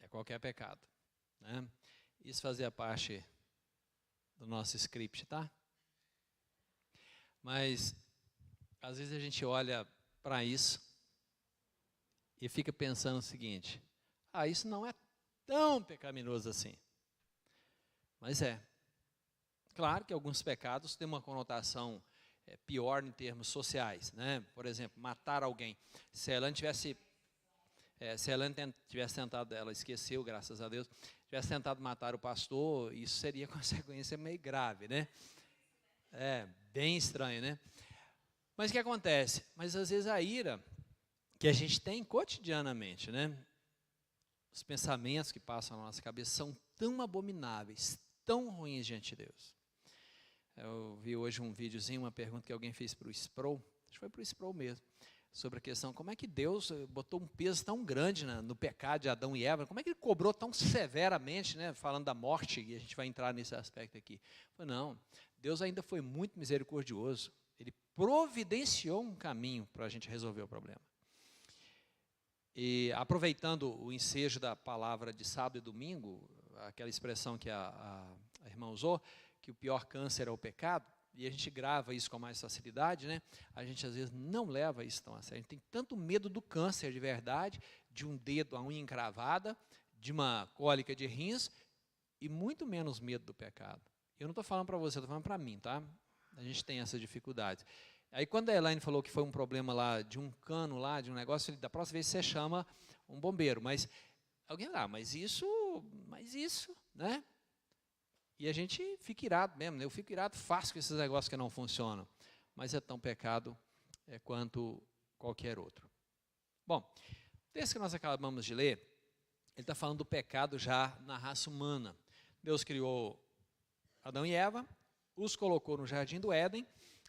é qualquer pecado, né? Isso fazia parte do nosso script, tá? Mas, às vezes a gente olha para isso e fica pensando o seguinte: isso não é tão pecaminoso assim. Mas é. Claro que alguns pecados têm uma conotação pior em termos sociais, né? Por exemplo, matar alguém. Se a Elaine tivesse tentado, ela esqueceu, graças a Deus, tivesse tentado matar o pastor, isso seria consequência meio grave, né? Bem estranho, né? Mas o que acontece? Mas às vezes a ira que a gente tem cotidianamente, né? Os pensamentos que passam na nossa cabeça são tão abomináveis, tão ruins diante de Deus. Eu vi hoje um videozinho, uma pergunta que alguém fez para o Sproul, acho que foi para o Sproul mesmo, sobre a questão, como é que Deus botou um peso tão grande no pecado de Adão e Eva, como é que Ele cobrou tão severamente, né, falando da morte, e a gente vai entrar nesse aspecto aqui. Falei, não, Deus ainda foi muito misericordioso, Ele providenciou um caminho para a gente resolver o problema. E aproveitando o ensejo da palavra de sábado e domingo, aquela expressão que a irmã usou, que o pior câncer é o pecado, e a gente grava isso com mais facilidade, né? A gente às vezes não leva isso tão a sério. A gente tem tanto medo do câncer de verdade, de um dedo, a unha encravada, de uma cólica de rins, e muito menos medo do pecado. Eu não estou falando para você, estou falando para mim, tá? A gente tem essa dificuldade. Aí quando a Elaine falou que foi um problema lá, de um cano lá, de um negócio, eu falei, da próxima vez você chama um bombeiro. Mas alguém lá, mas isso, né? E a gente fica irado mesmo, né? Eu fico irado fácil com esses negócios que não funcionam. Mas é tão pecado quanto qualquer outro. Bom, o texto que nós acabamos de ler, ele está falando do pecado já na raça humana. Deus criou Adão e Eva, os colocou no jardim do Éden,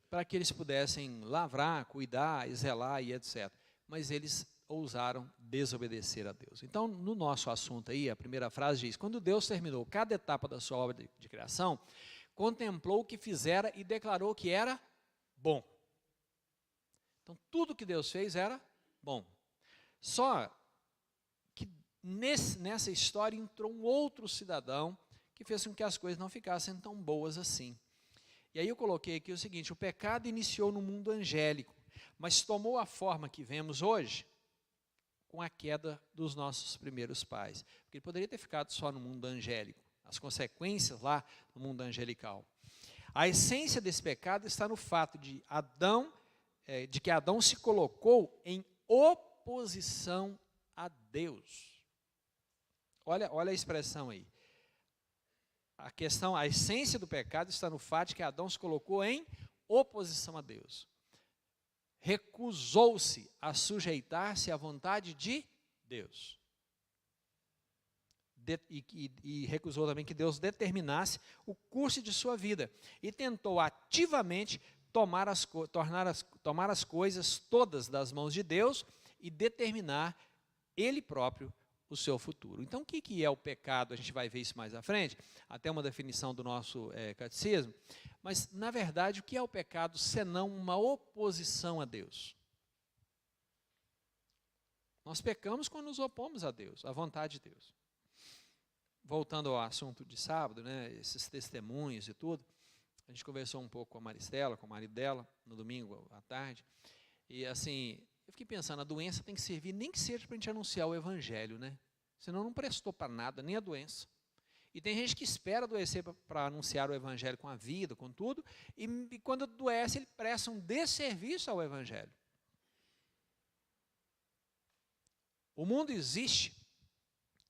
para que eles pudessem lavrar, cuidar, zelar e etc. Mas eles ousaram desobedecer a Deus. Então, no nosso assunto aí, a primeira frase diz, quando Deus terminou cada etapa da sua obra de criação, contemplou o que fizera e declarou que era bom. Então, tudo que Deus fez era bom. Só que nessa história entrou um outro cidadão que fez com que as coisas não ficassem tão boas assim. E aí eu coloquei aqui o seguinte, o pecado iniciou no mundo angélico, mas tomou a forma que vemos hoje com a queda dos nossos primeiros pais. Porque ele poderia ter ficado só no mundo angélico, as consequências lá no mundo angelical. A essência desse pecado está no fato de que Adão se colocou em oposição a Deus. Olha a expressão aí. A essência do pecado está no fato de que Adão se colocou em oposição a Deus. Recusou-se a sujeitar-se à vontade de Deus. E recusou também que Deus determinasse o curso de sua vida. E tentou ativamente tomar as coisas todas das mãos de Deus e determinar Ele próprio o seu futuro. Então, o que é o pecado? A gente vai ver isso mais à frente, até uma definição do nosso catecismo. Mas, na verdade, o que é o pecado senão uma oposição a Deus? Nós pecamos quando nos opomos a Deus, à vontade de Deus. Voltando ao assunto de sábado, né, esses testemunhos e tudo, a gente conversou um pouco com a Maristela, com o marido dela, no domingo à tarde, e assim, eu fiquei pensando, a doença tem que servir, nem que seja para a gente anunciar o evangelho, né? Senão não prestou para nada, nem a doença. E tem gente que espera adoecer para anunciar o evangelho com a vida, com tudo, e quando adoece, ele presta um desserviço ao evangelho. O mundo existe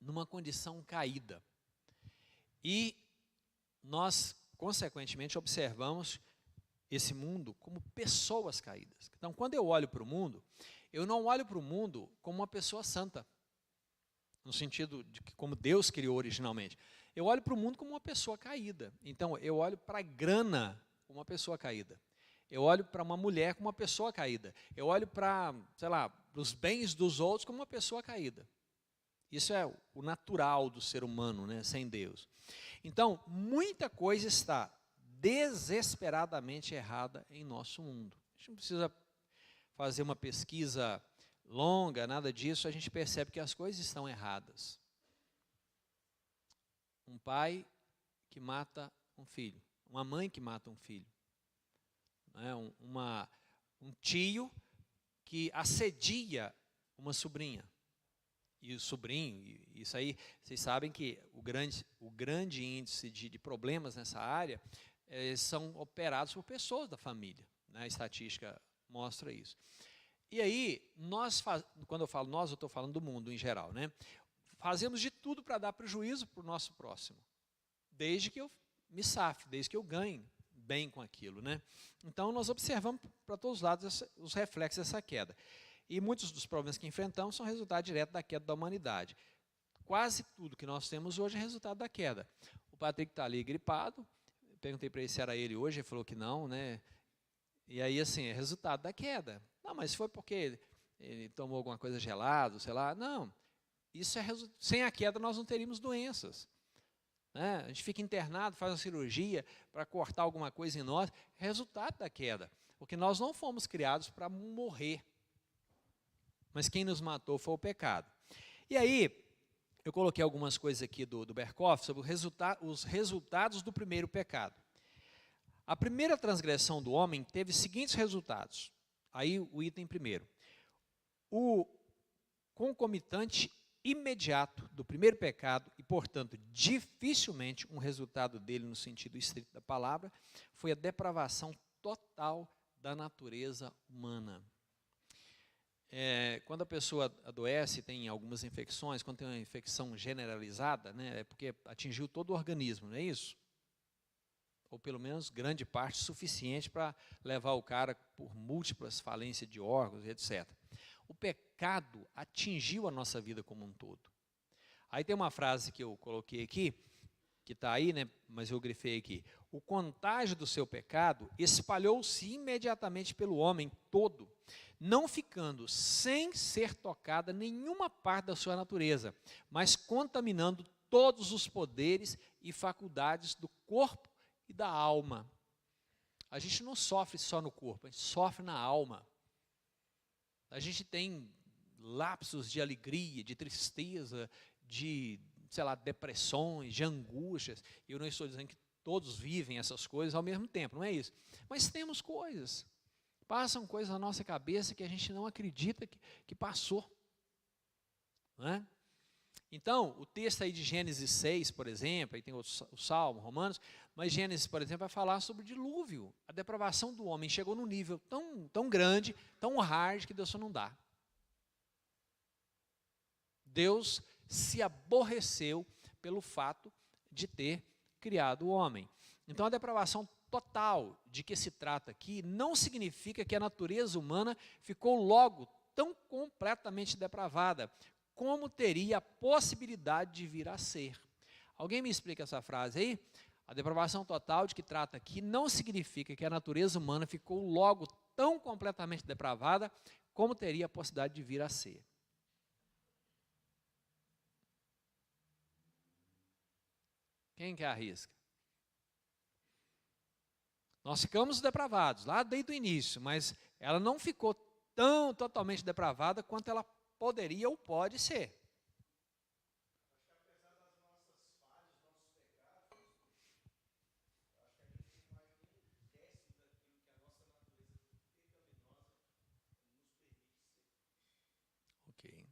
numa condição caída. E nós, consequentemente, observamos esse mundo como pessoas caídas. Então, quando eu olho para o mundo, eu não olho para o mundo como uma pessoa santa, no sentido de que como Deus criou originalmente. Eu olho para o mundo como uma pessoa caída. Então, eu olho para a grana como uma pessoa caída. Eu olho para uma mulher como uma pessoa caída. Eu olho para, os bens dos outros como uma pessoa caída. Isso é o natural do ser humano, né, sem Deus. Então, muita coisa está desesperadamente errada em nosso mundo. A gente não precisa fazer uma pesquisa longa, nada disso, a gente percebe que as coisas estão erradas. um pai que mata um filho, uma mãe que mata um filho, né? Um tio que assedia uma sobrinha. E o sobrinho, isso aí, vocês sabem que o grande índice de problemas nessa área são operados por pessoas da família, né? A estatística mostra isso. E aí, quando eu falo nós, eu estou falando do mundo em geral, né? Fazemos de tudo para dar prejuízo para o nosso próximo, desde que eu me safe, desde que eu ganhe bem com aquilo, né? Então, nós observamos para todos os lados os reflexos dessa queda. E muitos dos problemas que enfrentamos são resultado direto da queda da humanidade. Quase tudo que nós temos hoje é resultado da queda. O Patrick está ali gripado, perguntei para ele se era ele hoje, ele falou que não, né? E aí, assim, é resultado da queda. Não, mas foi porque ele tomou alguma coisa gelada, sei lá. Não, isso sem a queda nós não teríamos doenças, né? A gente fica internado, faz uma cirurgia para cortar alguma coisa em nós, é resultado da queda. Porque nós não fomos criados para morrer. Mas quem nos matou foi o pecado. E aí, eu coloquei algumas coisas aqui do Berkhoff sobre os resultados do primeiro pecado. A primeira transgressão do homem teve os seguintes resultados. Aí o item primeiro. O concomitante imediato do primeiro pecado, e portanto dificilmente um resultado dele no sentido estrito da palavra, foi a depravação total da natureza humana. Quando a pessoa adoece, tem algumas infecções, quando tem uma infecção generalizada, né, é porque atingiu todo o organismo, não é isso? Ou pelo menos grande parte suficiente para levar o cara por múltiplas falências de órgãos, etc. O pecado atingiu a nossa vida como um todo. Aí tem uma frase que eu coloquei aqui, que está aí, né, mas eu grifei aqui. O contágio do seu pecado espalhou-se imediatamente pelo homem todo, não ficando sem ser tocada nenhuma parte da sua natureza, mas contaminando todos os poderes e faculdades do corpo e da alma. A gente não sofre só no corpo, a gente sofre na alma. A gente tem lapsos de alegria, de tristeza, de, sei lá, depressões, de angústias. Eu não estou dizendo que todos vivem essas coisas ao mesmo tempo, não é isso. Mas temos coisas, passam coisas na nossa cabeça que a gente não acredita que passou. Não é? Então, o texto aí de Gênesis 6, por exemplo, aí tem o Salmo, Romanos, mas Gênesis, por exemplo, vai falar sobre o dilúvio. A depravação do homem chegou num nível tão grande, tão hard, que Deus só não dá. Deus se aborreceu pelo fato de ter criado o homem. Então, a depravação total de que se trata aqui não significa que a natureza humana ficou logo tão completamente depravada, como teria a possibilidade de vir a ser. Alguém me explica essa frase aí? A depravação total de que trata aqui não significa que a natureza humana ficou logo tão completamente depravada, como teria a possibilidade de vir a ser. Quem que arrisca? Nós ficamos depravados lá desde o início, mas ela não ficou tão totalmente depravada quanto ela poderia ou pode ser. Ok.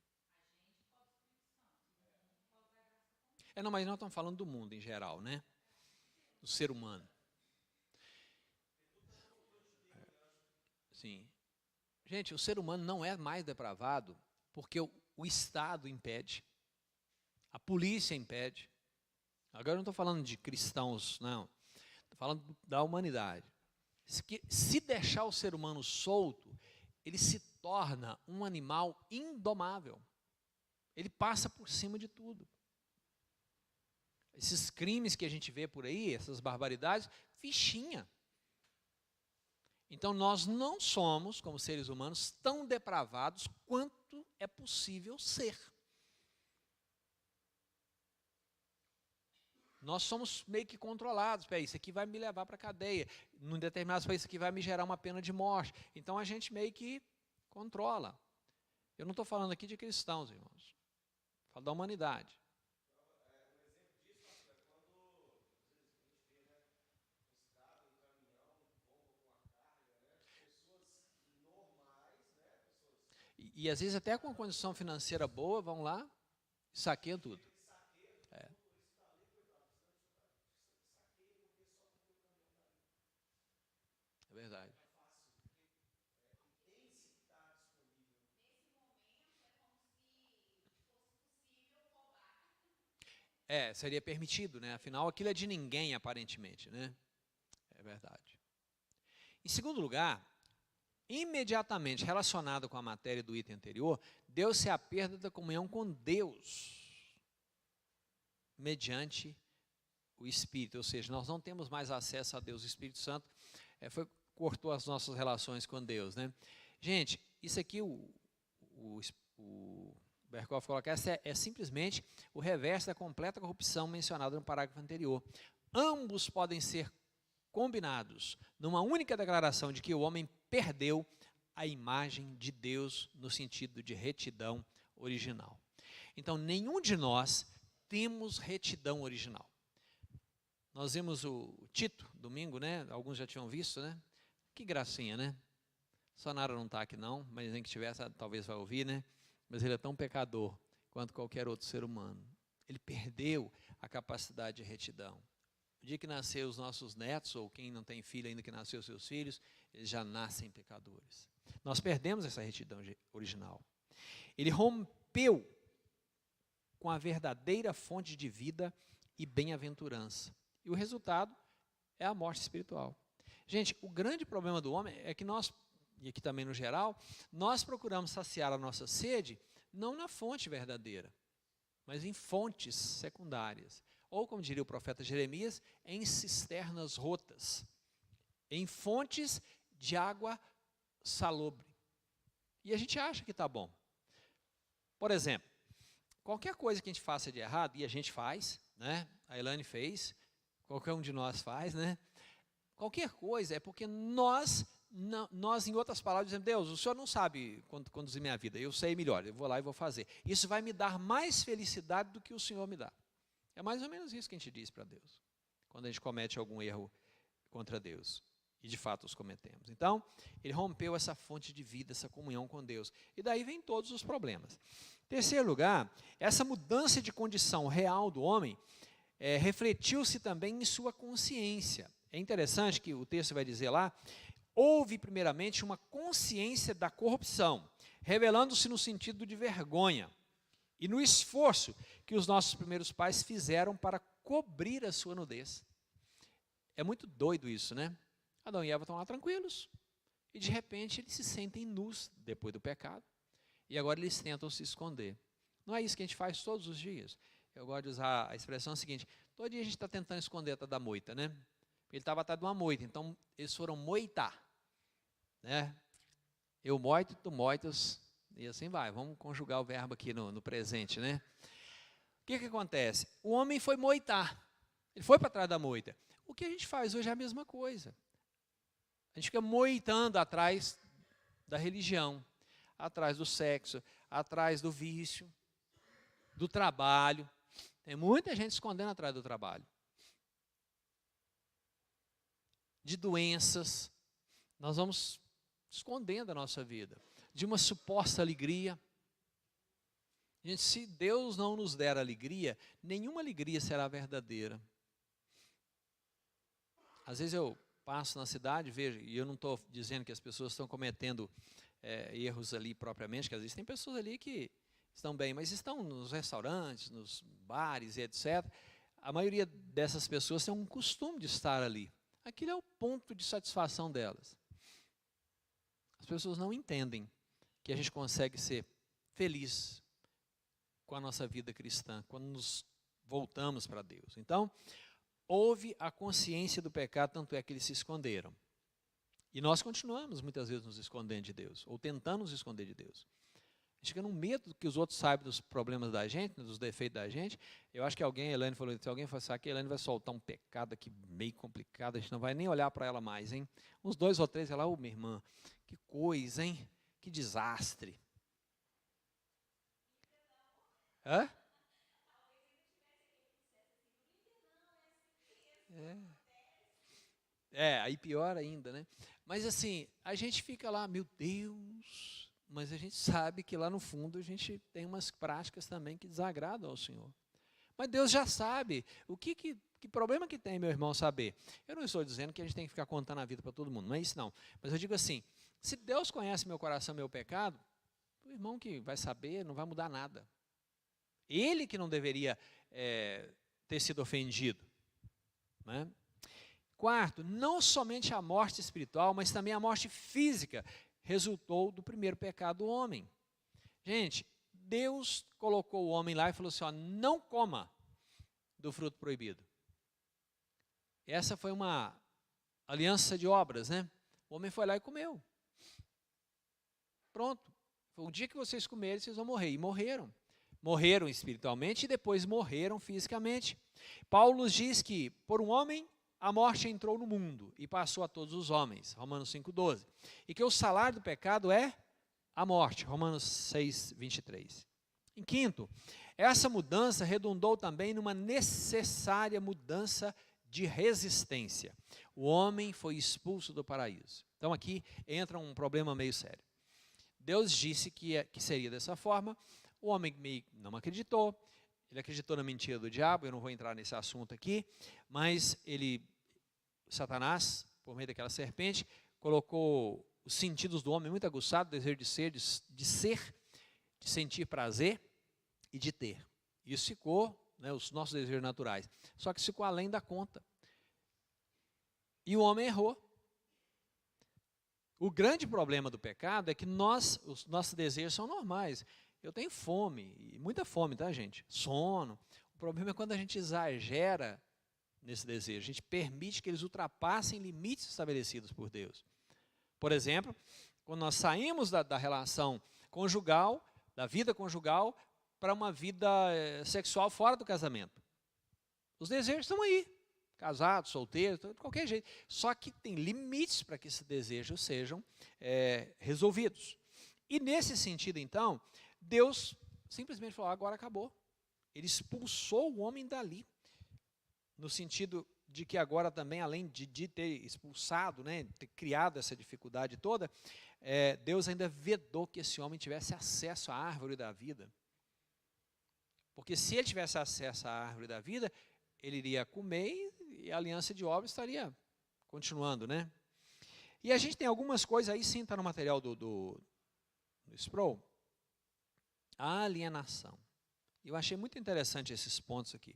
Não, mas nós estamos falando do mundo em geral, né? Do ser humano. Sim. Gente, o ser humano não é mais depravado porque o Estado impede, a polícia impede. Agora eu não estou falando de cristãos, não. Estou falando da humanidade. Se deixar o ser humano solto, ele se torna um animal indomável. Ele passa por cima de tudo. Esses crimes que a gente vê por aí, essas barbaridades, fichinha. Então nós não somos, como seres humanos, tão depravados quanto é possível ser. Nós somos meio que controlados. Isso aqui vai me levar para a cadeia. Num determinado país, isso aqui vai me gerar uma pena de morte. Então a gente meio que controla. Eu não estou falando aqui de cristãos, irmãos. Falo da humanidade. E às vezes até com uma condição financeira boa, vão lá e saqueiam tudo. É, é verdade. É, seria permitido, né? Afinal, aquilo é de ninguém, aparentemente, né? É verdade. Em segundo lugar, imediatamente relacionado com a matéria do item anterior, deu-se a perda da comunhão com Deus, mediante o Espírito. Ou seja, nós não temos mais acesso a Deus. O Espírito Santo cortou as nossas relações com Deus, né? Gente, isso aqui, o Berkhoff coloca, essa é simplesmente o reverso da completa corrupção mencionada no parágrafo anterior. Ambos podem ser combinados numa única declaração de que o homem perdeu a imagem de Deus no sentido de retidão original. Então, nenhum de nós temos retidão original. Nós vimos o Tito, domingo, né? Alguns já tinham visto, né? Que gracinha, né? Sonara não está aqui não, mas nem que tivesse, talvez vai ouvir, né? Mas ele é tão pecador quanto qualquer outro ser humano. Ele perdeu a capacidade de retidão. No dia que nascer os nossos netos, ou quem não tem filho ainda que nasceu seus filhos, eles já nascem pecadores. Nós perdemos essa retidão original. Ele rompeu com a verdadeira fonte de vida e bem-aventurança. E o resultado é a morte espiritual. Gente, o grande problema do homem é que nós, e aqui também no geral, nós procuramos saciar a nossa sede não na fonte verdadeira, mas em fontes secundárias. Ou, como diria o profeta Jeremias, em cisternas rotas, em fontes de água salobre. E a gente acha que está bom. Por exemplo, qualquer coisa que a gente faça de errado, e a gente faz, né? A Elaine fez, qualquer um de nós faz, né? Qualquer coisa é porque nós, em outras palavras, dizemos, Deus, o Senhor não sabe conduzir minha vida, eu sei melhor, eu vou lá e vou fazer. Isso vai me dar mais felicidade do que o Senhor me dá. É mais ou menos isso que a gente diz para Deus, quando a gente comete algum erro contra Deus. E de fato os cometemos. Então, ele rompeu essa fonte de vida, essa comunhão com Deus. E daí vem todos os problemas. Em terceiro lugar, essa mudança de condição real do homem refletiu-se também em sua consciência. É interessante que o texto vai dizer lá, houve primeiramente uma consciência da corrupção, revelando-se no sentido de vergonha, e no esforço que os nossos primeiros pais fizeram para cobrir a sua nudez. É muito doido isso, né? Adão e Eva estão lá tranquilos, e de repente eles se sentem nus depois do pecado, e agora eles tentam se esconder. Não é isso que a gente faz todos os dias. Eu gosto de usar a expressão seguinte, todo dia a gente está tentando esconder a da moita, né? Ele estava atrás de uma moita, então eles foram moitar, né? Eu moito, tu moitas, e assim vai. Vamos conjugar o verbo aqui no presente, né? O que acontece? O homem foi moitar, ele foi para trás da moita. O que a gente faz hoje é a mesma coisa. A gente fica moitando atrás da religião, atrás do sexo, atrás do vício, do trabalho. Tem muita gente escondendo atrás do trabalho. De doenças. Nós vamos escondendo a nossa vida. De uma suposta alegria. Gente, se Deus não nos der alegria, nenhuma alegria será verdadeira. Às vezes eu passo na cidade, vejo, e eu não estou dizendo que as pessoas estão cometendo erros ali propriamente, que às vezes tem pessoas ali que estão bem, mas estão nos restaurantes, nos bares e etc. A maioria dessas pessoas tem um costume de estar ali. Aquilo é o ponto de satisfação delas. As pessoas não entendem que a gente consegue ser feliz com a nossa vida cristã, quando nos voltamos para Deus. Então, houve a consciência do pecado, tanto é que eles se esconderam. E nós continuamos muitas vezes nos escondendo de Deus, ou tentando nos esconder de Deus. A gente fica no medo que os outros saibam dos problemas da gente, dos defeitos da gente. Eu acho que alguém, a Elaine falou, se alguém fosse aqui, a Elaine vai soltar um pecado aqui meio complicado, a gente não vai nem olhar para ela mais, hein? Uns 2 ou 3, ela, minha irmã, que coisa, hein? Que desastre. Hã? Aí pior ainda, né? Mas assim, a gente fica lá, meu Deus, mas a gente sabe que lá no fundo a gente tem umas práticas também que desagradam ao Senhor. Mas Deus já sabe. Que problema que tem, meu irmão, saber? Eu não estou dizendo que a gente tem que ficar contando a vida para todo mundo, não é isso não. Mas eu digo assim, se Deus conhece meu coração, meu pecado, o irmão que vai saber não vai mudar nada. Ele que não deveria ter sido ofendido. Né? Quarto, não somente a morte espiritual, mas também a morte física resultou do primeiro pecado do homem. Gente, Deus colocou o homem lá e falou assim, ó, não coma do fruto proibido. Essa foi uma aliança de obras, né? O homem foi lá e comeu. Pronto. O dia que vocês comerem, vocês vão morrer. E morreram. Morreram espiritualmente e depois morreram fisicamente. Paulo nos diz que, por um homem, a morte entrou no mundo e passou a todos os homens. Romanos 5,12. E que o salário do pecado é a morte. Romanos 6,23. Em quinto, essa mudança redundou também numa necessária mudança de resistência. O homem foi expulso do paraíso. Então aqui entra um problema meio sério. Deus disse que seria dessa forma, o homem meio não acreditou, ele acreditou na mentira do diabo, eu não vou entrar nesse assunto aqui, mas Satanás, por meio daquela serpente, colocou os sentidos do homem muito aguçados, o desejo de sentir prazer e de ter. Isso ficou, né, os nossos desejos naturais, só que isso ficou além da conta. E o homem errou. O grande problema do pecado é que os nossos desejos são normais. Eu tenho fome, e muita fome, tá, gente? Sono. O problema é quando a gente exagera nesse desejo. A gente permite que eles ultrapassem limites estabelecidos por Deus. Por exemplo, quando nós saímos da relação conjugal, da vida conjugal, para uma vida sexual fora do casamento. Os desejos estão aí. Casados, solteiros, de qualquer jeito. Só que tem limites para que esses desejos sejam resolvidos. E nesse sentido, então, Deus simplesmente falou, agora acabou. Ele expulsou o homem dali. No sentido de que agora também, além de ter expulsado, né, ter criado essa dificuldade toda, Deus ainda vedou que esse homem tivesse acesso à árvore da vida. Porque se ele tivesse acesso à árvore da vida, ele iria comer e a aliança de obras estaria continuando, né? E a gente tem algumas coisas, aí sim está no material do Sproul, a alienação. Eu achei muito interessante esses pontos aqui.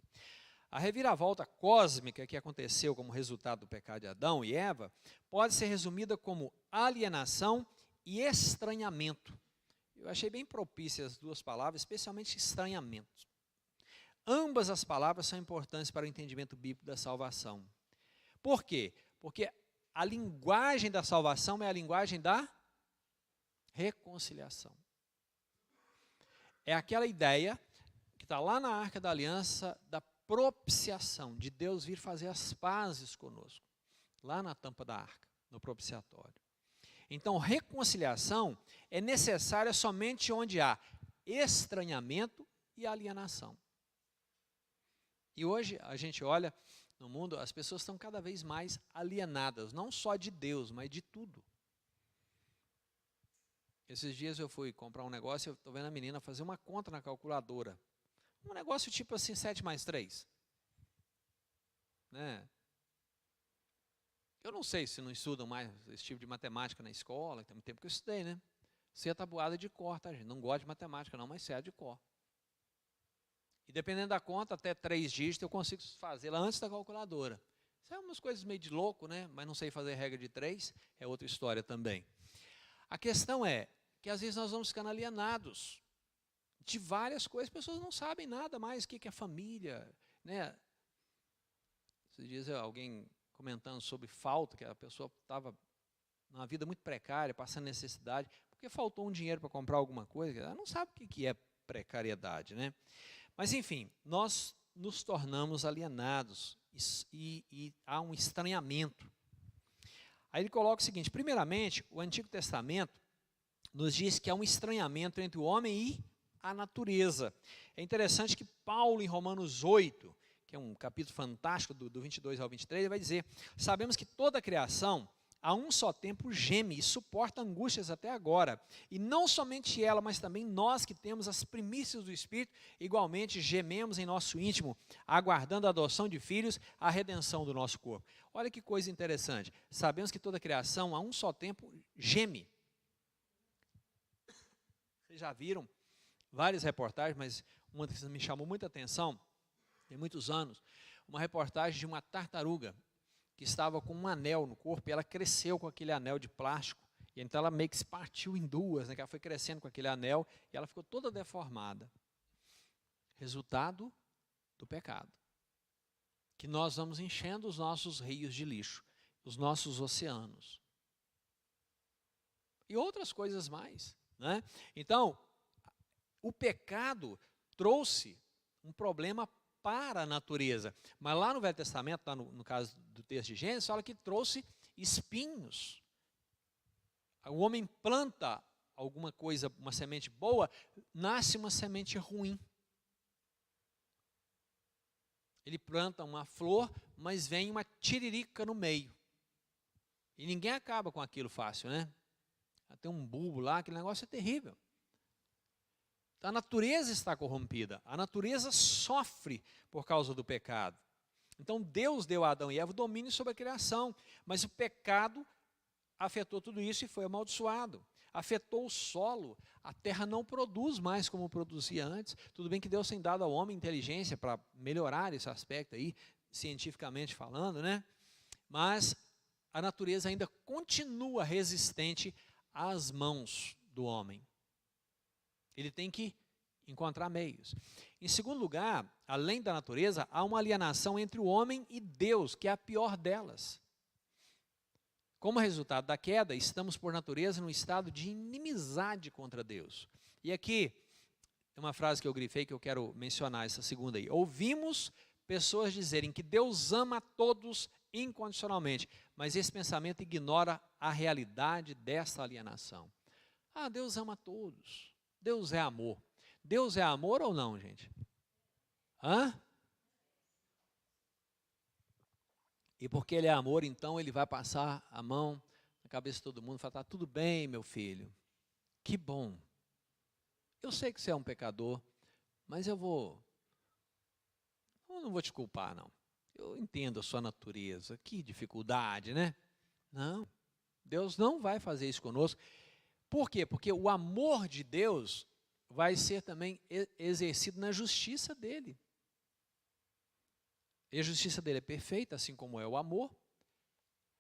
A reviravolta cósmica que aconteceu como resultado do pecado de Adão e Eva pode ser resumida como alienação e estranhamento. Eu achei bem propícias as duas palavras, especialmente estranhamento. Ambas as palavras são importantes para o entendimento bíblico da salvação. Por quê? Porque a linguagem da salvação é a linguagem da reconciliação. É aquela ideia que está lá na Arca da Aliança da propiciação, de Deus vir fazer as pazes conosco, lá na tampa da arca, no propiciatório. Então, reconciliação é necessária somente onde há estranhamento e alienação. E hoje a gente olha no mundo, as pessoas estão cada vez mais alienadas, não só de Deus, mas de tudo. Esses dias eu fui comprar um negócio e eu estou vendo a menina fazer uma conta na calculadora. Um negócio tipo assim, 7 mais 3. Né? Eu não sei se não estudam mais esse tipo de matemática na escola, tem muito tempo que eu estudei, né? Sei a tabuada de cor, tá, gente? Não gosto de matemática não, mas sei a de cor. E dependendo da conta, até 3 dígitos eu consigo fazê-la antes da calculadora. Isso é umas coisas meio de louco, né? Mas não sei fazer regra de 3, é outra história também. A questão é que às vezes nós vamos ficando alienados de várias coisas, as pessoas não sabem nada mais, o que é família, né? Esses dias alguém comentando sobre falta, que a pessoa estava numa vida muito precária, passando necessidade, porque faltou um dinheiro para comprar alguma coisa, ela não sabe o que é precariedade, né? Mas enfim, nós nos tornamos alienados e há um estranhamento. Aí ele coloca o seguinte, primeiramente, o Antigo Testamento nos diz que há um estranhamento entre o homem e a natureza. É interessante que Paulo, em Romanos 8, que é um capítulo fantástico, do 22 ao 23, ele vai dizer, sabemos que toda a criação a um só tempo geme e suporta angústias até agora. E não somente ela, mas também nós que temos as primícias do Espírito, igualmente gememos em nosso íntimo, aguardando a adoção de filhos, a redenção do nosso corpo. Olha que coisa interessante. Sabemos que toda a criação, a um só tempo, geme. Vocês já viram várias reportagens, mas uma que me chamou muita atenção, tem muitos anos, uma reportagem de uma tartaruga que estava com um anel no corpo e ela cresceu com aquele anel de plástico. E então ela meio que se partiu em duas, né, que ela foi crescendo com aquele anel e ela ficou toda deformada. Resultado do pecado. Que nós vamos enchendo os nossos rios de lixo, os nossos oceanos. E outras coisas mais, né? Então, o pecado trouxe um problema para a natureza. Mas lá no Velho Testamento, lá no caso do texto de Gênesis, fala que trouxe espinhos. O homem planta alguma coisa, uma semente boa, nasce uma semente ruim. Ele planta uma flor, mas vem uma tiririca no meio. E ninguém acaba com aquilo fácil, né? Tem um bulbo lá, aquele negócio é terrível. A natureza está corrompida, a natureza sofre por causa do pecado. Então Deus deu a Adão e Eva o domínio sobre a criação, mas o pecado afetou tudo isso e foi amaldiçoado. Afetou o solo, a terra não produz mais como produzia antes. Tudo bem que Deus tem dado ao homem inteligência para melhorar esse aspecto aí, cientificamente falando, né? Mas a natureza ainda continua resistente às mãos do homem. Ele tem que encontrar meios. Em segundo lugar, além da natureza, há uma alienação entre o homem e Deus, que é a pior delas. Como resultado da queda, estamos por natureza num estado de inimizade contra Deus. E aqui, é uma frase que eu grifei que eu quero mencionar, essa segunda aí. Ouvimos pessoas dizerem que Deus ama todos incondicionalmente, mas esse pensamento ignora a realidade dessa alienação. Ah, Deus ama todos. Deus é amor. Deus é amor ou não, gente? Hã? E porque Ele é amor, então Ele vai passar a mão na cabeça de todo mundo e falar, tá tudo bem, meu filho. Que bom. Eu sei que você é um pecador, mas eu não vou te culpar, não. Eu entendo a sua natureza. Que dificuldade, né? Não. Deus não vai fazer isso conosco. Por quê? Porque o amor de Deus vai ser também exercido na justiça dele. E a justiça dele é perfeita, assim como é o amor.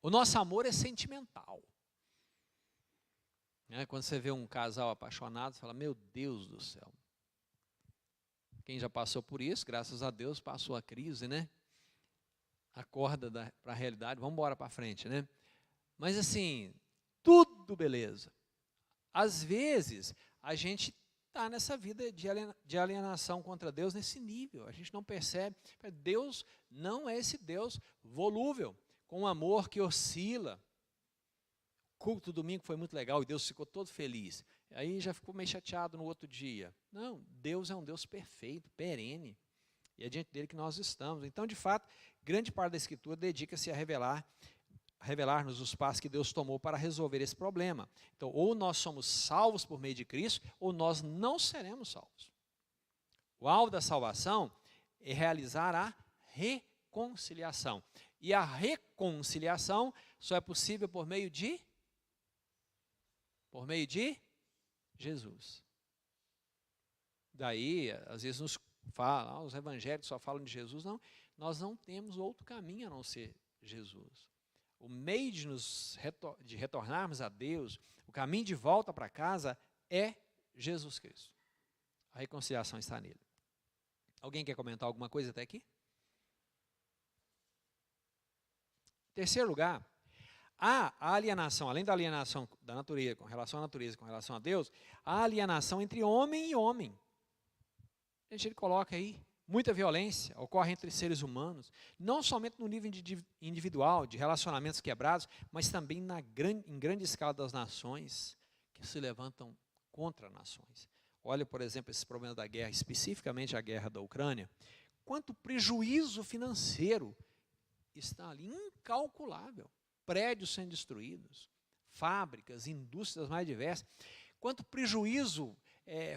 O nosso amor é sentimental. Quando você vê um casal apaixonado, você fala, meu Deus do céu. Quem já passou por isso, graças a Deus, passou a crise, né? Acorda para a realidade, vamos embora para frente, né? Mas assim, tudo beleza. Às vezes, a gente está nessa vida de alienação contra Deus nesse nível. A gente não percebe. Deus não é esse Deus volúvel, com um amor que oscila. O culto do domingo foi muito legal e Deus ficou todo feliz. Aí já ficou meio chateado no outro dia. Não, Deus é um Deus perfeito, perene. E é diante dele que nós estamos. Então, de fato, grande parte da Escritura dedica-se a revelar-nos os passos que Deus tomou para resolver esse problema. Então, ou nós somos salvos por meio de Cristo, ou nós não seremos salvos. O alvo da salvação é realizar a reconciliação. E a reconciliação só é possível por meio de Jesus. Daí, às vezes nos falam, os evangélicos só falam de Jesus. Não, nós não temos outro caminho a não ser Jesus. O meio de retornarmos a Deus, o caminho de volta para casa é Jesus Cristo. A reconciliação está nele. Alguém quer comentar alguma coisa até aqui? Em terceiro lugar, há a alienação, além da alienação da natureza, com relação à natureza, com relação a Deus, há a alienação entre homem e homem. A gente coloca aí, muita violência ocorre entre seres humanos, não somente no nível individual, de relacionamentos quebrados, mas também em grande escala das nações que se levantam contra nações. Olha, por exemplo, esse problema da guerra, especificamente a guerra da Ucrânia. Quanto prejuízo financeiro está ali, incalculável. prédios sendo destruídos, fábricas, indústrias mais diversas, quanto prejuízo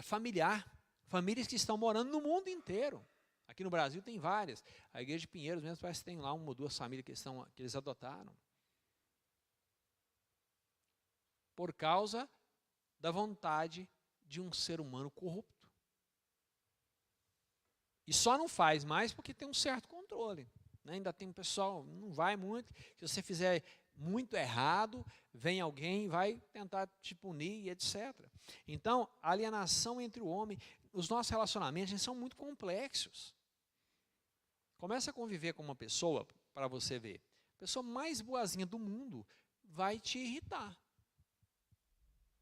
familiar, famílias que estão morando no mundo inteiro. Aqui no Brasil tem várias. A Igreja de Pinheiros mesmo parece que tem lá uma ou duas famílias que eles adotaram. Por causa da vontade de um ser humano corrupto. E só não faz mais porque tem um certo controle. Né? Ainda tem um pessoal, não vai muito, se você fizer muito errado, vem alguém e vai tentar te punir, etc. Então, a alienação entre o homem, os nossos relacionamentos são muito complexos. Começa a conviver com uma pessoa, para você ver. A pessoa mais boazinha do mundo vai te irritar.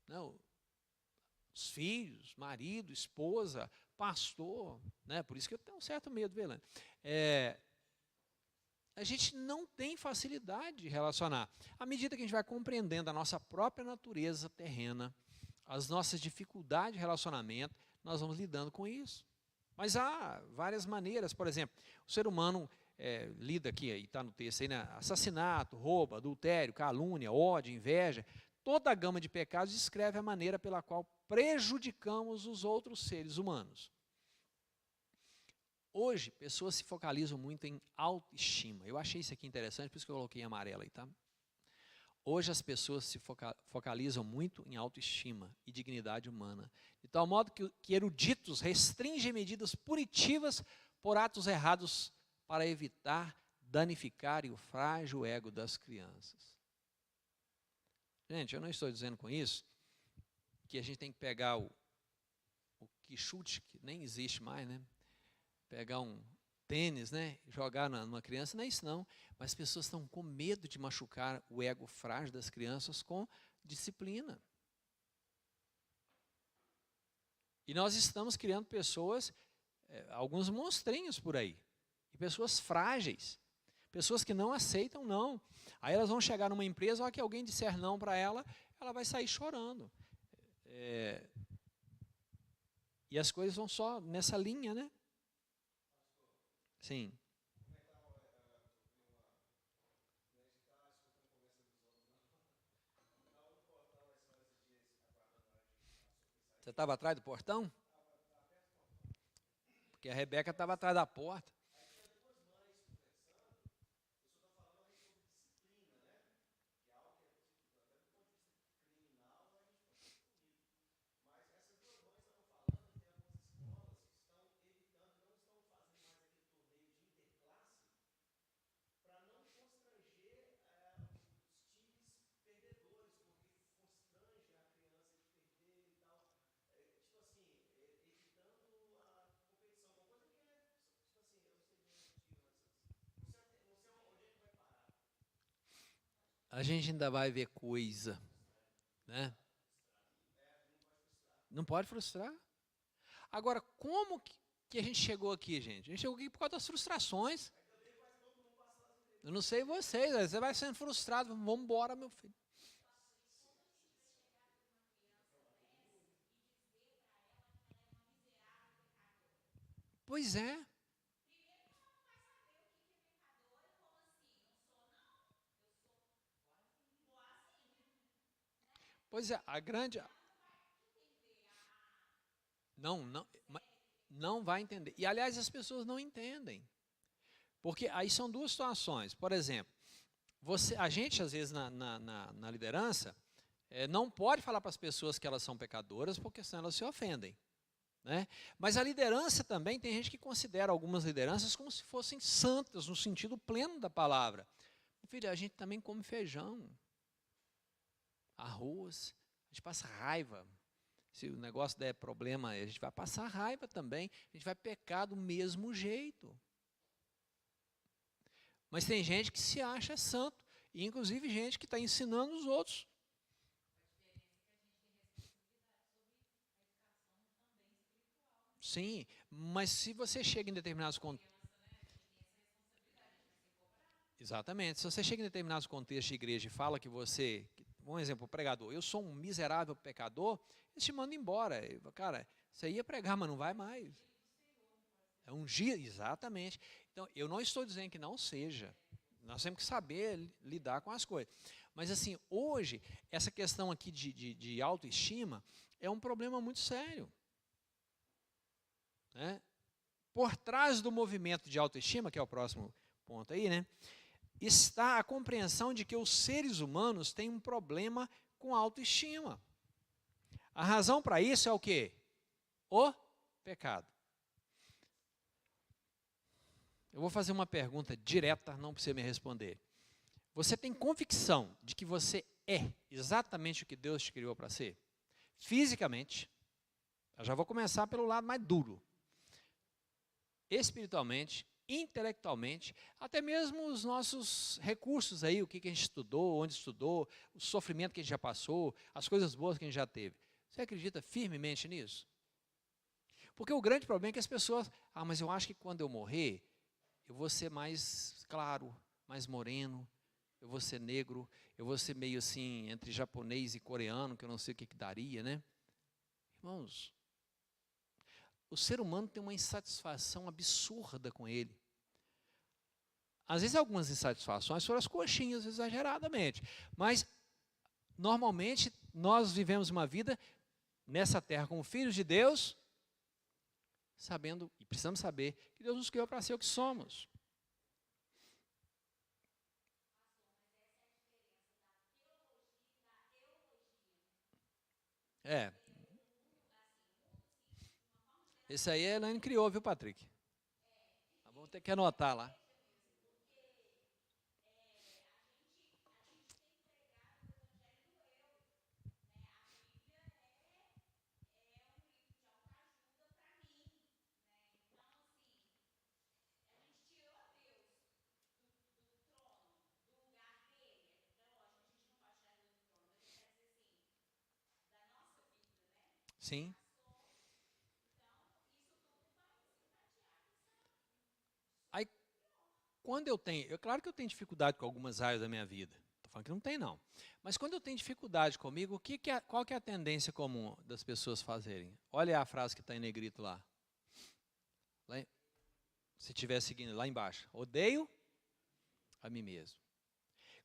Não, os filhos, marido, esposa, pastor, né? Por isso que eu tenho um certo medo, Velane. A gente não tem facilidade de relacionar. À medida que a gente vai compreendendo a nossa própria natureza terrena, as nossas dificuldades de relacionamento, nós vamos lidando com isso. Mas há várias maneiras, por exemplo, o ser humano lida aqui, está no texto aí, né? Assassinato, roubo, adultério, calúnia, ódio, inveja. Toda a gama de pecados descreve a maneira pela qual prejudicamos os outros seres humanos. Hoje, pessoas se focalizam muito em autoestima. Eu achei isso aqui interessante, por isso que eu coloquei em amarelo aí, tá? Hoje as pessoas se focalizam muito em autoestima e dignidade humana, de tal modo que eruditos restringem medidas punitivas por atos errados para evitar danificar o frágil ego das crianças. Gente, eu não estou dizendo com isso que a gente tem que pegar o quichute, que nem existe mais, né? Pegar um tênis, né, jogar numa criança, não é isso não. Mas as pessoas estão com medo de machucar o ego frágil das crianças com disciplina. E nós estamos criando pessoas, alguns monstrinhos por aí, e pessoas frágeis, pessoas que não aceitam não. Aí elas vão chegar numa empresa, ó, que alguém disser não para ela, ela vai sair chorando. E as coisas vão só nessa linha, né? Sim. Você estava atrás do portão? Porque a Rebeca estava atrás da porta. A gente ainda vai ver coisa, né? Não pode frustrar. Agora, como que a gente chegou aqui, gente? A gente chegou aqui por causa das frustrações. Eu não sei vocês, você vai sendo frustrado, vamos embora, meu filho. Pois é. Pois é, a grande... Não vai entender. E, aliás, as pessoas não entendem. Porque aí são duas situações. Por exemplo, a gente, às vezes, na liderança, não pode falar para as pessoas que elas são pecadoras, porque senão elas se ofendem. Né? Mas a liderança também, tem gente que considera algumas lideranças como se fossem santas, no sentido pleno da palavra. Filho, a gente também come feijão, arroz, a gente passa raiva. Se o negócio der problema, a gente vai passar raiva também, a gente vai pecar do mesmo jeito. Mas tem gente que se acha santo, e inclusive gente que está ensinando os outros. Sim, mas se você chega em determinados contextos... Exatamente, se você chega em determinados contextos de igreja e fala que você... Um exemplo, o pregador, eu sou um miserável pecador, eles te mandam embora. Cara, você ia pregar, mas não vai mais. É um dia, exatamente. Então, eu não estou dizendo que não seja. Nós temos que saber lidar com as coisas. Mas assim, hoje, essa questão aqui de autoestima é um problema muito sério. Né? Por trás do movimento de autoestima, que é o próximo ponto aí, né, está a compreensão de que os seres humanos têm um problema com a autoestima. A razão para isso é o quê? O pecado. Eu vou fazer uma pergunta direta, não precisa me responder. Você tem convicção de que você é exatamente o que Deus te criou para ser? Fisicamente, eu já vou começar pelo lado mais duro. Espiritualmente, intelectualmente, até mesmo os nossos recursos aí, o que a gente estudou, onde estudou, o sofrimento que a gente já passou, as coisas boas que a gente já teve. Você acredita firmemente nisso? Porque o grande problema é que as pessoas, mas eu acho que quando eu morrer, eu vou ser mais claro, mais moreno, eu vou ser negro, eu vou ser meio assim, entre japonês e coreano, que eu não sei o que daria, né? Irmãos, o ser humano tem uma insatisfação absurda com ele. Às vezes algumas insatisfações foram as coxinhas, exageradamente. Mas, normalmente, nós vivemos uma vida nessa terra como filhos de Deus, sabendo, e precisamos saber, que Deus nos criou para ser o que somos. É. Esse aí a Elaine criou, viu, Patrick? Vamos ter que anotar lá. Sim. Aí, quando eu tenho, claro que eu tenho dificuldade com algumas áreas da minha vida. Estou falando que não tem, não. Mas quando eu tenho dificuldade comigo, qual que é a tendência comum das pessoas fazerem? Olha a frase que está em negrito lá. Se estiver seguindo lá embaixo. Odeio a mim mesmo.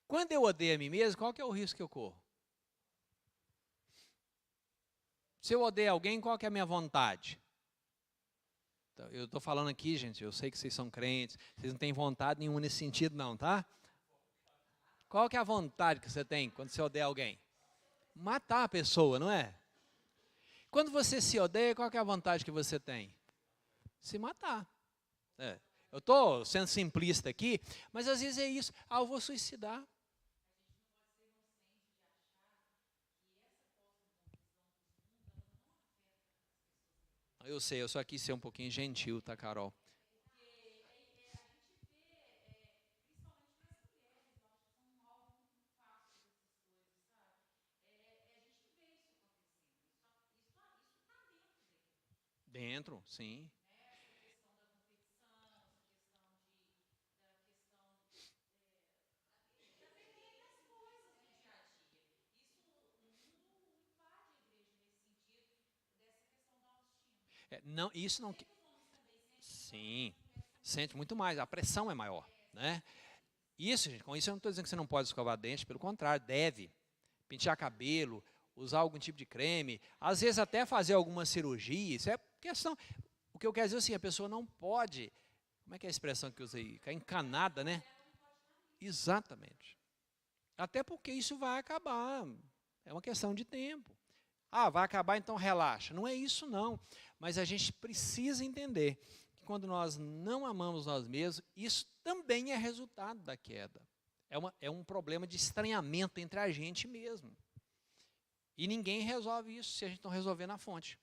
Quando eu odeio a mim mesmo, qual que é o risco que eu corro? Se eu odeio alguém, qual que é a minha vontade? Então, eu estou falando aqui, gente, eu sei que vocês são crentes, vocês não têm vontade nenhuma nesse sentido não, tá? Qual que é a vontade que você tem quando você odeia alguém? Matar a pessoa, não é? Quando você se odeia, qual que é a vontade que você tem? Se matar. É. Eu estou sendo simplista aqui, mas às vezes é isso. Eu vou suicidar. Eu sei, eu só quis ser um pouquinho gentil, tá, Carol? Dentro, sim. Não, isso não. Sim, sente muito mais, a pressão é maior, né? Isso, gente, com isso eu não estou dizendo que você não pode escovar dente, pelo contrário, deve pentear cabelo, usar algum tipo de creme, às vezes até fazer alguma cirurgia, isso é questão. O que eu quero dizer é assim, a pessoa não pode, como é que é a expressão que eu usei? Ficar encanada, né? Exatamente. Até porque isso vai acabar, é uma questão de tempo. Vai acabar, então relaxa. Não é isso não, mas a gente precisa entender que quando nós não amamos nós mesmos, isso também é resultado da queda. É um problema de estranhamento entre a gente mesmo. E ninguém resolve isso se a gente não resolver na fonte.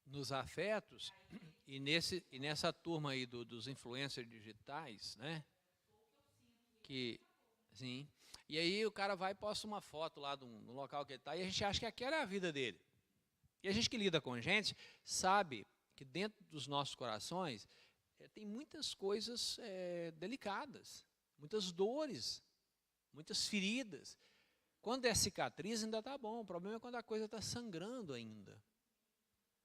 nos afetos, e nessa turma aí dos influencers digitais, né? Que, sim. E aí o cara vai e posta uma foto lá no local que ele está, e a gente acha que aquela é a vida dele. E a gente que lida com gente, sabe que dentro dos nossos corações tem muitas coisas delicadas, muitas dores, muitas feridas. Quando é cicatriz ainda está bom, o problema é quando a coisa está sangrando ainda.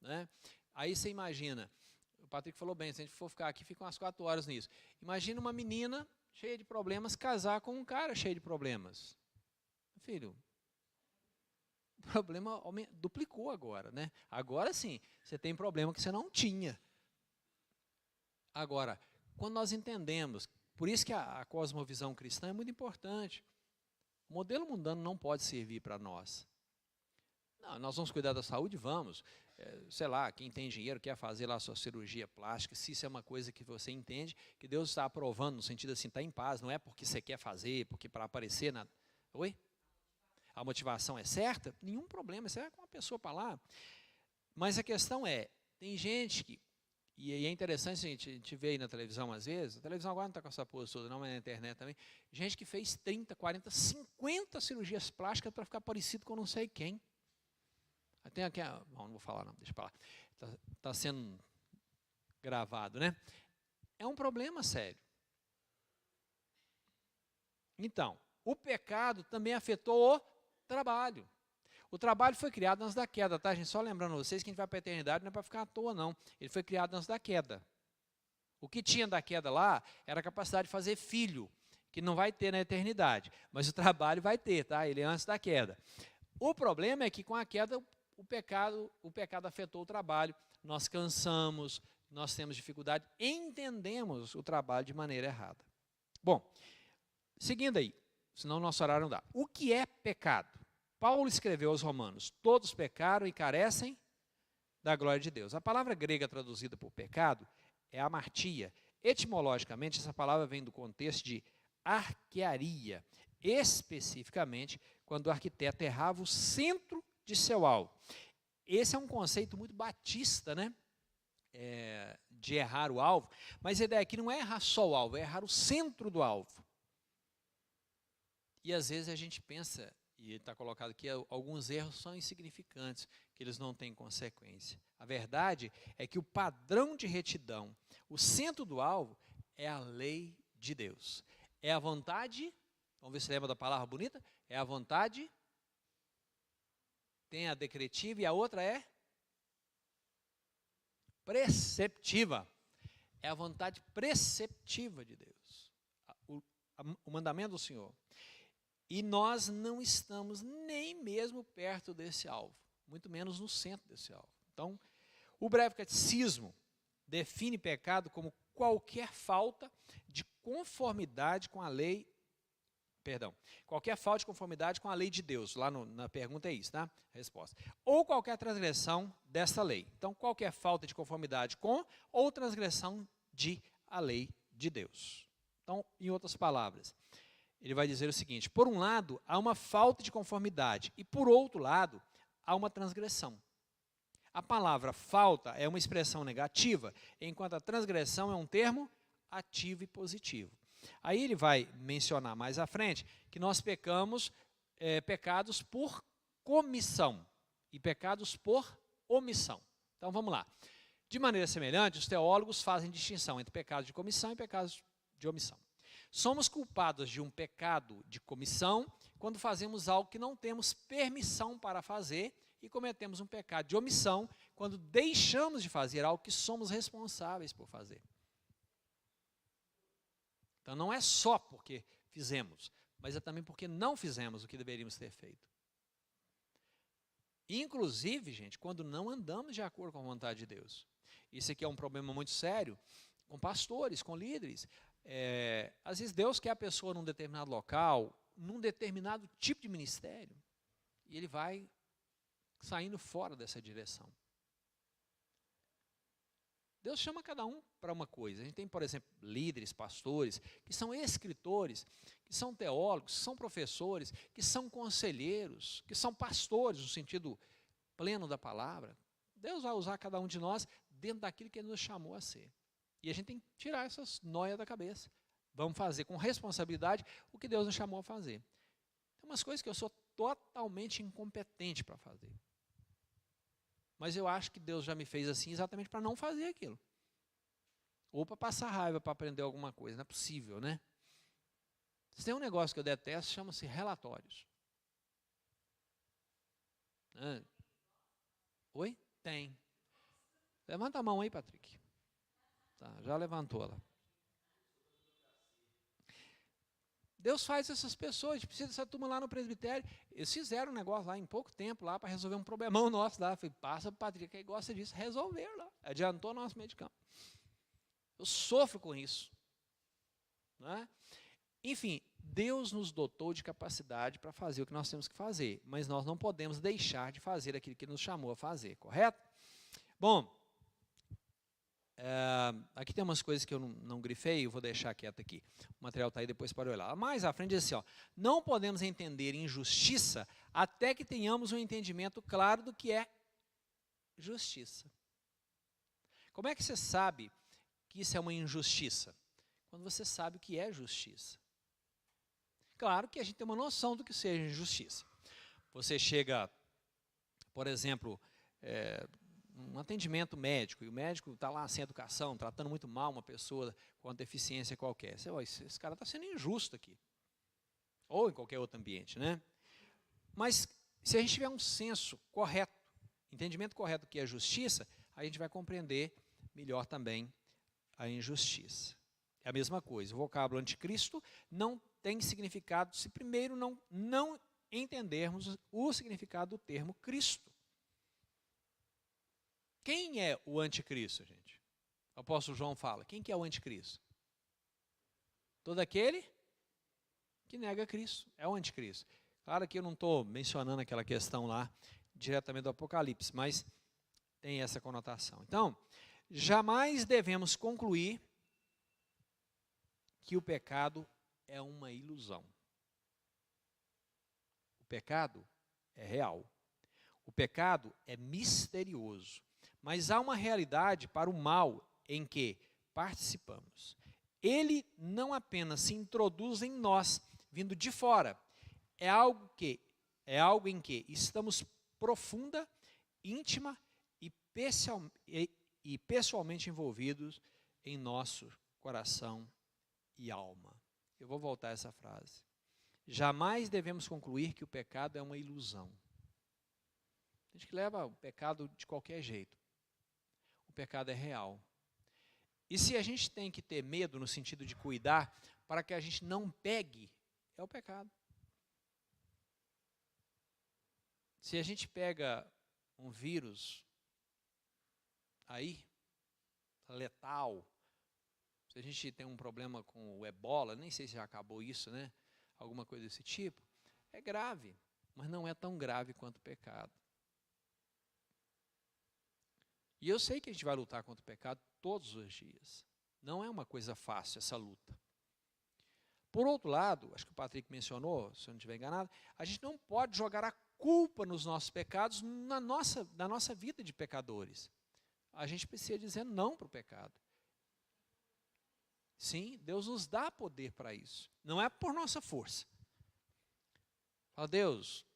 Né? Aí você imagina, o Patrick falou bem, se a gente for ficar aqui, fica umas 4 horas nisso. Imagina uma menina cheia de problemas casar com um cara cheio de problemas. Filho, o problema duplicou agora, né? Agora sim, você tem problema que você não tinha. Agora, quando nós entendemos, por isso que a cosmovisão cristã é muito importante. O modelo mundano não pode servir para nós. Não, nós vamos cuidar da saúde? Vamos. Sei lá, quem tem dinheiro quer fazer lá a sua cirurgia plástica, se isso é uma coisa que você entende, que Deus está aprovando, no sentido assim, está em paz, não é porque você quer fazer, porque para aparecer na... Oi? A motivação é certa? Nenhum problema, você vai com uma pessoa para lá. Mas a questão é, tem gente que, e é interessante a gente ver aí na televisão às vezes, a televisão agora não está com essa pose toda, não, mas na internet também, gente que fez 30, 40, 50 cirurgias plásticas para ficar parecido com não sei quem. Tem aqui, não vou falar não, deixa para lá. Está sendo gravado, né? É um problema sério. Então, o pecado também afetou o trabalho. O trabalho foi criado antes da queda, tá, gente? Só lembrando vocês que a gente vai para a eternidade não é para ficar à toa, não. Ele foi criado antes da queda. O que tinha da queda lá era a capacidade de fazer filho, que não vai ter na eternidade. Mas o trabalho vai ter, tá? Ele é antes da queda. O problema é que com a queda o pecado afetou o trabalho, nós cansamos, nós temos dificuldade, entendemos o trabalho de maneira errada. Bom, seguindo aí, senão nosso horário não dá. O que é pecado? Paulo escreveu aos Romanos, todos pecaram e carecem da glória de Deus. A palavra grega traduzida por pecado é amartia. Etimologicamente, essa palavra vem do contexto de arquearia, especificamente quando o arquiteto errava o centro de seu alvo. Esse é um conceito muito batista, né? De errar o alvo, mas a ideia aqui não é errar só o alvo, é errar o centro do alvo. E às vezes a gente pensa, e está colocado aqui, alguns erros são insignificantes, que eles não têm consequência. A verdade é que o padrão de retidão, o centro do alvo, é a lei de Deus. É a vontade, vamos ver se lembra da palavra bonita, é a vontade. Tem a decretiva e a outra é preceptiva. É a vontade preceptiva de Deus. O mandamento do Senhor. E nós não estamos nem mesmo perto desse alvo, muito menos no centro desse alvo. Então, o breve catecismo define pecado como qualquer falta de conformidade com a lei, qualquer falta de conformidade com a lei de Deus. Lá na pergunta é isso, tá? A resposta. Ou qualquer transgressão desta lei. Então, qualquer falta de conformidade com ou transgressão de a lei de Deus. Então, em outras palavras, ele vai dizer o seguinte, por um lado, há uma falta de conformidade e, por outro lado, há uma transgressão. A palavra falta é uma expressão negativa, enquanto a transgressão é um termo ativo e positivo. Aí ele vai mencionar mais à frente que nós pecamos pecados por comissão e pecados por omissão. Então vamos lá. De maneira semelhante, os teólogos fazem distinção entre pecados de comissão e pecados de omissão. Somos culpados de um pecado de comissão quando fazemos algo que não temos permissão para fazer e cometemos um pecado de omissão quando deixamos de fazer algo que somos responsáveis por fazer. Então não é só porque fizemos, mas é também porque não fizemos o que deveríamos ter feito. Inclusive, gente, quando não andamos de acordo com a vontade de Deus. Isso aqui é um problema muito sério com pastores, com líderes. Às vezes Deus quer a pessoa num determinado local, num determinado tipo de ministério, e ele vai saindo fora dessa direção. Deus chama cada um para uma coisa. A gente tem, por exemplo, líderes, pastores, que são escritores, que são teólogos, que são professores, que são conselheiros, que são pastores, no sentido pleno da palavra, Deus vai usar cada um de nós dentro daquilo que Ele nos chamou a ser. E a gente tem que tirar essas noias da cabeça. Vamos fazer com responsabilidade o que Deus nos chamou a fazer. Tem umas coisas que eu sou totalmente incompetente para fazer. Mas eu acho que Deus já me fez assim exatamente para não fazer aquilo. Ou para passar raiva, para aprender alguma coisa. Não é possível, né? Se tem um negócio que eu detesto, chama-se relatórios. Oi? Tem. Levanta a mão aí, Patrick. Tá, já levantou ela. Deus faz essas pessoas, a gente precisa dessa turma lá no presbitério. Eles fizeram um negócio lá em pouco tempo lá para resolver um problemão nosso lá. Falei, passa para o Patrick, que gosta disso, resolver lá. Adiantou nosso meio de campo. Eu sofro com isso. Né? Enfim, Deus nos dotou de capacidade para fazer o que nós temos que fazer, mas nós não podemos deixar de fazer aquilo que Ele nos chamou a fazer, correto? Bom, aqui tem umas coisas que eu não grifei, eu vou deixar quieto aqui. O material está aí, depois para olhar. Mais à frente diz assim, ó, não podemos entender injustiça até que tenhamos um entendimento claro do que é justiça. Como é que você sabe que isso é uma injustiça? Quando você sabe o que é justiça. Claro que a gente tem uma noção do que seja injustiça. Você chega, por exemplo, um atendimento médico, e o médico está lá sem educação, tratando muito mal uma pessoa com uma deficiência qualquer. Você, esse cara está sendo injusto aqui. Ou em qualquer outro ambiente, né? Mas se a gente tiver um senso correto, entendimento correto do que é justiça, a gente vai compreender melhor também a injustiça. É a mesma coisa, o vocábulo anticristo não tem significado se primeiro não entendermos o significado do termo Cristo. Quem é o anticristo, gente? O apóstolo João fala, quem que é o anticristo? Todo aquele que nega Cristo, é o anticristo. Claro que eu não estou mencionando aquela questão lá, diretamente do Apocalipse, mas tem essa conotação. Então, jamais devemos concluir que o pecado é uma ilusão. O pecado é real. O pecado é misterioso. Mas há uma realidade para o mal em que participamos. Ele não apenas se introduz em nós, vindo de fora. É algo em que estamos profunda, íntima e pessoalmente envolvidos em nosso coração e alma. Eu vou voltar a essa frase. Jamais devemos concluir que o pecado é uma ilusão. A gente que leva o pecado de qualquer jeito. O pecado é real. E se a gente tem que ter medo no sentido de cuidar para que a gente não pegue, é o pecado. Se a gente pega um vírus aí, letal, se a gente tem um problema com o ebola, nem sei se já acabou isso, né? Alguma coisa desse tipo, é grave, mas não é tão grave quanto o pecado. E eu sei que a gente vai lutar contra o pecado todos os dias. Não é uma coisa fácil essa luta. Por outro lado, acho que o Patrick mencionou, se eu não estiver enganado, a gente não pode jogar a culpa nos nossos pecados na nossa vida de pecadores. A gente precisa dizer não para o pecado. Sim, Deus nos dá poder para isso. Não é por nossa força. Fala, Deus,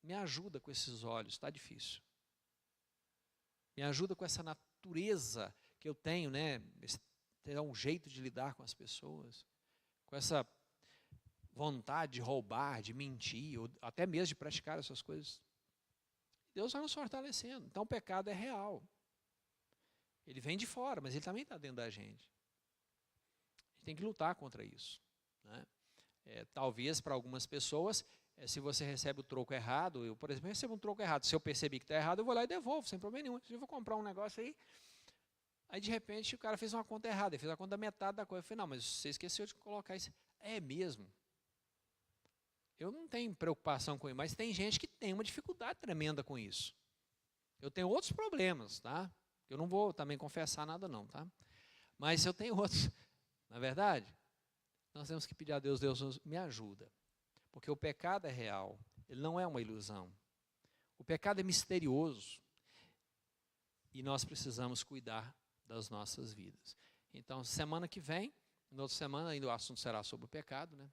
me ajuda com esses olhos, está difícil. Me ajuda com essa natureza que eu tenho, né? Ter um jeito de lidar com as pessoas. Com essa vontade de roubar, de mentir, ou até mesmo de praticar essas coisas. Deus vai nos fortalecendo. Então o pecado é real. Ele vem de fora, mas ele também está dentro da gente. A gente tem que lutar contra isso. Né? Talvez para algumas pessoas, se você recebe o troco errado, eu, por exemplo, recebo um troco errado. Se eu perceber que está errado, eu vou lá e devolvo, sem problema nenhum. Se eu vou comprar um negócio aí de repente o cara fez uma conta errada, ele fez a conta da metade da coisa. Eu falei, não, mas você esqueceu de colocar isso. É mesmo. Eu não tenho preocupação com isso, mas tem gente que tem uma dificuldade tremenda com isso. Eu tenho outros problemas, tá? Eu não vou também confessar nada não, tá? Mas eu tenho outros. Na verdade, nós temos que pedir a Deus, Deus me ajuda. Porque o pecado é real, ele não é uma ilusão. O pecado é misterioso. e nós precisamos cuidar das nossas vidas. Então, semana que vem, na outra semana, ainda o assunto será sobre o pecado, né?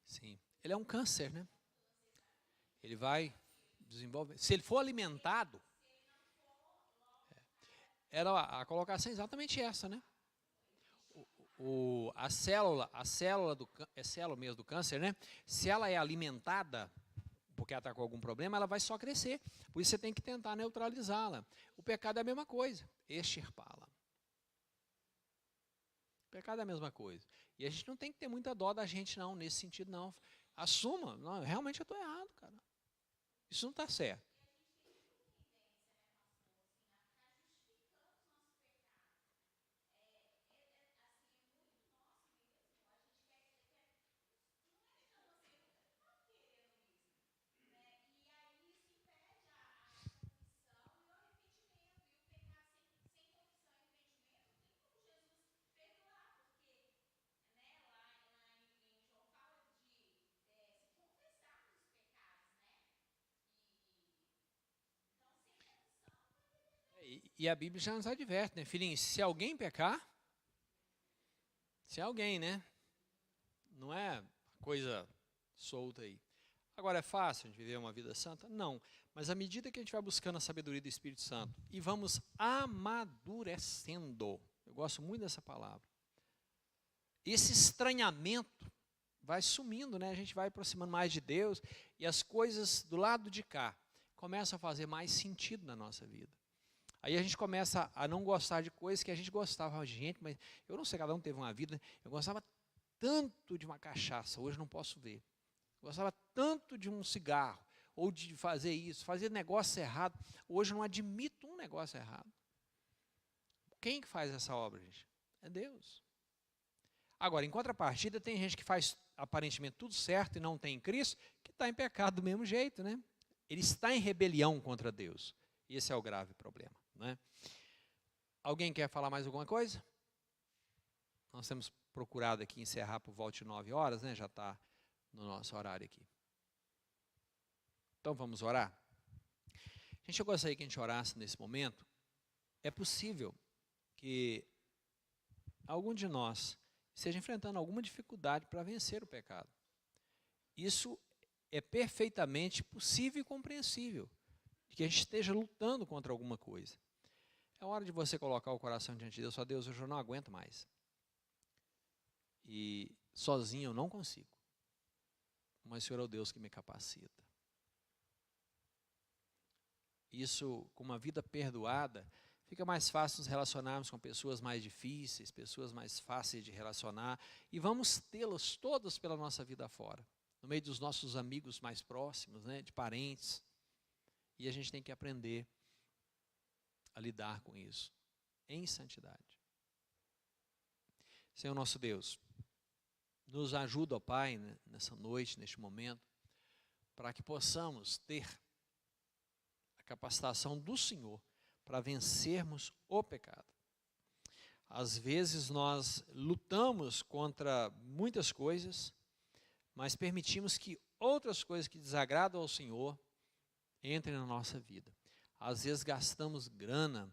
Sim. Ele é um câncer, né? Ele vai desenvolver. Se ele for alimentado, era a colocação é exatamente essa, né? A célula é célula mesmo do câncer, né? Se ela é alimentada, porque ela está com algum problema, ela vai só crescer. Por isso você tem que tentar neutralizá-la. O pecado é a mesma coisa, extirpá-la. O pecado é a mesma coisa. E a gente não tem que ter muita dó da gente, não, nesse sentido, não. Assuma, não, realmente eu estou errado, cara. Isso não está certo. E a Bíblia já nos adverte, né? Filhinhos, se alguém pecar, se alguém, né? Não é coisa solta aí. Agora, é fácil a gente viver uma vida santa? Não. Mas à medida que a gente vai buscando a sabedoria do Espírito Santo e vamos amadurecendo, eu gosto muito dessa palavra, esse estranhamento vai sumindo, né? A gente vai aproximando mais de Deus e as coisas do lado de cá começam a fazer mais sentido na nossa vida. Aí a gente começa a não gostar de coisas que a gente gostava. Gente, mas eu não sei, cada um teve uma vida, né? Eu gostava tanto de uma cachaça, hoje não posso ver. Eu gostava tanto de um cigarro, ou de fazer isso, fazer negócio errado. Hoje eu não admito um negócio errado. Quem que faz essa obra, gente? É Deus. Agora, em contrapartida, tem gente que faz aparentemente tudo certo e não tem em Cristo, que está em pecado do mesmo jeito, né? Ele está em rebelião contra Deus. E esse é o grave problema, né? Alguém quer falar mais alguma coisa? Nós temos procurado aqui encerrar por volta de 9 horas, né? Já está no nosso horário aqui. Então vamos orar? Gente, eu gostaria que a gente orasse nesse momento. É possível que algum de nós esteja enfrentando alguma dificuldade para vencer o pecado. Isso é perfeitamente possível e compreensível, de que a gente esteja lutando contra alguma coisa. É hora de você colocar o coração diante de Deus. Só Deus, hoje eu não aguento mais. E sozinho eu não consigo. Mas o Senhor é o Deus que me capacita. Isso, com uma vida perdoada, fica mais fácil nos relacionarmos com pessoas mais difíceis, pessoas mais fáceis de relacionar, e vamos tê-las todas pela nossa vida fora, no meio dos nossos amigos mais próximos, né, de parentes, e a gente tem que aprender a lidar com isso, em santidade. Senhor nosso Deus, nos ajuda, ó Pai, nessa noite, neste momento, para que possamos ter a capacitação do Senhor para vencermos o pecado. Às vezes nós lutamos contra muitas coisas, mas permitimos que outras coisas que desagradam ao Senhor entrem na nossa vida. Às vezes gastamos grana,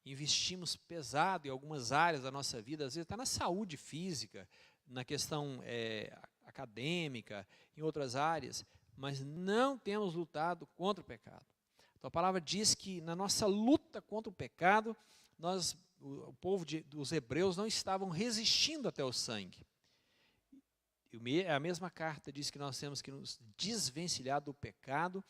investimos pesado em algumas áreas da nossa vida, às vezes até na saúde física, na questão acadêmica, em outras áreas, mas não temos lutado contra o pecado. Então, a palavra diz que na nossa luta contra o pecado, o povo dos hebreus não estavam resistindo até o sangue. E a mesma carta diz que nós temos que nos desvencilhar do pecado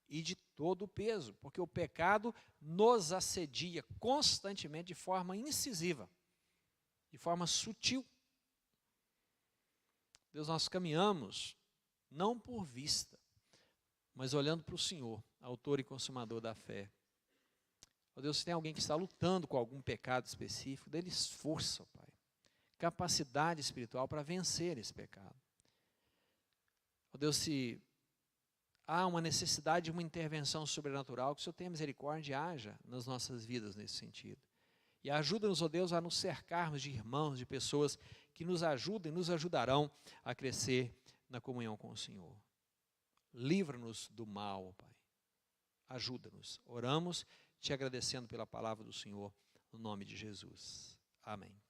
e de todo o peso, porque o pecado nos assedia constantemente de forma incisiva, de forma sutil. Deus, nós caminhamos não por vista, mas olhando para o Senhor, autor e consumador da fé. Ó Deus, se tem alguém que está lutando com algum pecado específico, dê-lhes força, Pai, capacidade espiritual para vencer esse pecado. Ó Deus, se há uma necessidade de uma intervenção sobrenatural, que o Senhor tenha misericórdia e haja nas nossas vidas nesse sentido. E ajuda-nos, ó Deus, a nos cercarmos de irmãos, de pessoas que nos ajudem e nos ajudarão a crescer na comunhão com o Senhor. Livra-nos do mal, ó Pai. Ajuda-nos. Oramos te agradecendo pela palavra do Senhor, no nome de Jesus. Amém.